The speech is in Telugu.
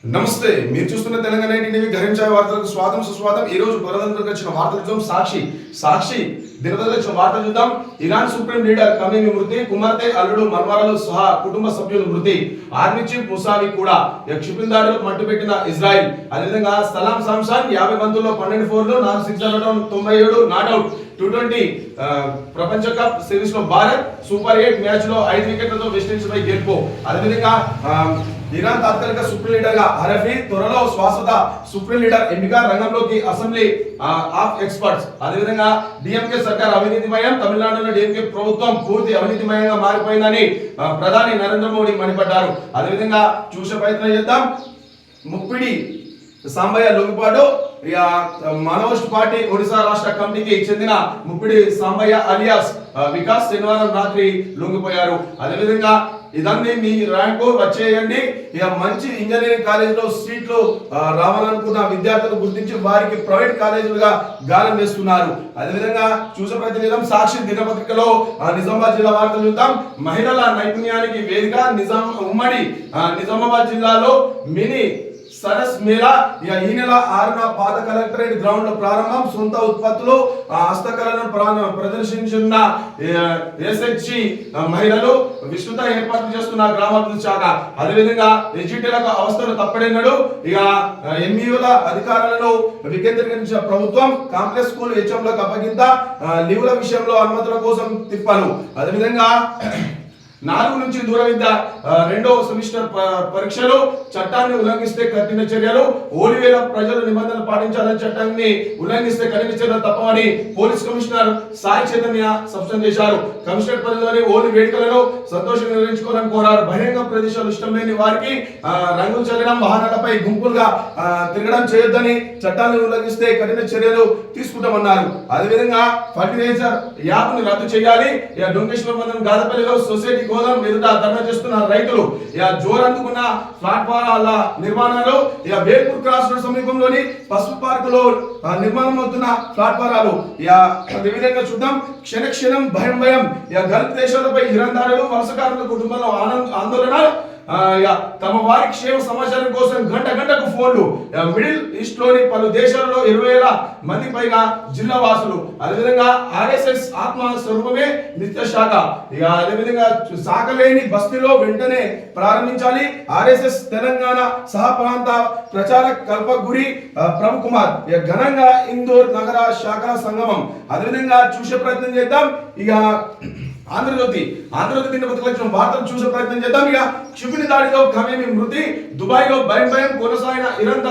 నమస్తే, మీరు చూస్తున్న తెలంగాణ టీవీ గ్రహించే వార్తలకు స్వాగతం సుస్వాగతం. ఈ రోజు గొడవలకు వచ్చిన వార్తలు చూద్దాం. సాక్షి దినపత్రికలో వచ్చిన వార్తలు చూద్దాం. ఇరాన్ సుప్రీం లీడర్ ఖమేనీ మృతి, కుమార్తె అల్లుడు మన్మరాలు సహా కుటుంబ సభ్యుల మృతి, ఆర్మీ చీఫ్ ముసావి కూడా క్షిపణి దాడిలో మట్టుపెట్టిన ఇజ్రాయెల్. అదేవిధంగా సలాం సామ్సన్ 50 బంతుల్లో 12 ఫోర్లు 4 సిక్సర్లు 97 నాట్అవుట్. T20 ప్రపంచ కప్ సిరీస్ లో భారత్ సూపర్ 8 మ్యాచ్ లో 5 వికెట్లతో వెస్టిండీస్ పై గెలుపు. అదేవిధంగా ఇరాన్ తాత్కాలిక సుప్రీం లీడర్ గా హరఫీ, త్వరలో శాశ్వత సుప్రీం లీడర్ ఎంపిక, రంగంలోకి అసెంబ్లీ ఆఫ్ ఎక్స్పర్ట్స్. అదేవిధంగా డిఎంకే సర్కార్ అవినీతిమయం, తమిళనాడులో డిఎంకే ప్రభుత్వం పూర్తి అవినీతిమయంగా మారిపోయిందని ప్రధాని నరేంద్ర మోడీ మండిపడ్డారు. అదేవిధంగా చూసే ప్రయత్నం చేద్దాం. ముప్పిడి సాంబయ్య లొంగిపాటు, మనోజ్ పార్టీ ఒడిశా రాష్ట్ర కమిటీకి చెందిన ముప్పిడి సాంబయ్య అలియాస్ వికాస్ శనివారం రాత్రి లొంగిపోయారు. అదేవిధంగా ఇదన్నీ మీ ర్యాంకు వచ్చేయండి, ఇక మంచి ఇంజనీరింగ్ కాలేజీలో సీట్లు రావాలనుకున్న విద్యార్థులు గుర్తించి వారికి ప్రైవేట్ కాలేజీలుగా గాలం వేస్తున్నారు. అదేవిధంగా చూసే ప్రతినిధం సాక్షి దినపత్రికలో నిజామాబాద్ జిల్లా వార్తలు చూద్దాం. మహిళల నైపుణ్యానికి వేదిక, ఉమ్మడి నిజామాబాద్ జిల్లాలో మినీ సరస్ మేళా ఈ నెల 6న పాత కలెక్టరేట్ గ్రౌండ్ లో ప్రారంభం. సొంత ఉత్పత్తులు హస్తకళను ప్రదర్శించిన ఎస్హెచ్జి మహిళలు విస్తృత ఏర్పాట్లు చేస్తున్న గ్రామాభివృద్ధి శాఖ. అదేవిధంగా ఎస్జిటీలకు అవస్థలు తప్పడెన్నడు, ఇక ఎంఈఓల అధికారులను వికేంద్రీకరించిన ప్రభుత్వం. కాంప్లెక్స్ స్కూల్ హెచ్ఎంలకు అప్పగింత, లీవుల విషయంలో అనుమతుల కోసం తిప్పలు. అదేవిధంగా 4 నుంచి దూర విద్య రెండో సెమిస్టర్ పరీక్షలు, చట్టాన్ని ఉల్లంఘిస్తే కఠిన చర్యలు. ఓలివేల ప్రజలు నిబంధనలు పాటించాలని, చట్టాన్ని ఉల్లంఘిస్తే కఠిన చర్యలు తప్పవని పోలీస్ కమిషనర్ సాయి చైతన్య స్పష్టం చేశారు. కమిషనర్ పరిధిలోని ఓలి వేడుకలను సంతోషంగా నిర్వహించుకోవాలని కోరారు. బహిరంగ ప్రదేశాలు ఇష్టం లేని వారికి రంగులు చల్లడం, వాహనాలపై గుంపులుగా తిరగడం చేయొద్దని, చట్టాన్ని ఉల్లంఘిస్తే కఠిన చర్యలు తీసుకుంటామన్నారు. అదేవిధంగా ఫర్టిలైజర్ యాప్ ని రద్దు చేయాలి. డొంకేశ్వర మండలం గాదపల్లిలో సొసైటీ గోదాం ఎదుట ధర్నా చేస్తున్న రైతులు. జోరందుకున్న ప్లాట్ఫారాల నిర్మాణాలు, వేల్పూర్ క్రాస్ రోడ్ సమీపంలోని పసుపు పార్క్ లో నిర్మాణం అవుతున్న ప్లాట్ఫారాలు. విధంగా చూద్దాం. క్షణక్షణం భయం. గల్ఫ్ దేశాలపై ఇరాన్దారులు, వలసకారుల కుటుంబంలో ఆందోళన. తమ వారి క్షేమ సమాచారం కోసం గంటకు ఫోన్లు. మిడిల్ ఈస్ట్ లోని పలు దేశాలలో 20,000 మంది పైగా జిల్లా వాసులు. అదేవిధంగా ఆర్ఎస్ఎస్ ఆత్మ స్వరూపమే నిత్య శాఖ. అదేవిధంగా శాఖ లేని బస్తీలో వెంటనే ప్రారంభించాలి. ఆర్ఎస్ఎస్ తెలంగాణ సహ ప్రాంత ప్రచార కల్పగురి ప్రభు కుమార్ ఘనంగా ఇందోర్ నగర శాఖ సంగమం. అదేవిధంగా చూసే ప్రయత్నం చేద్దాం. ఇక ఆంధ్రజ్యోతి దినపత్రికలో వార్తలు చూసే ప్రయత్నం చేద్దాం. ఇక క్షిపణి దాడిలో ఖమేనీ మృతి, దుబాయ్ లో భయం కొనసాగిన ఇరాన్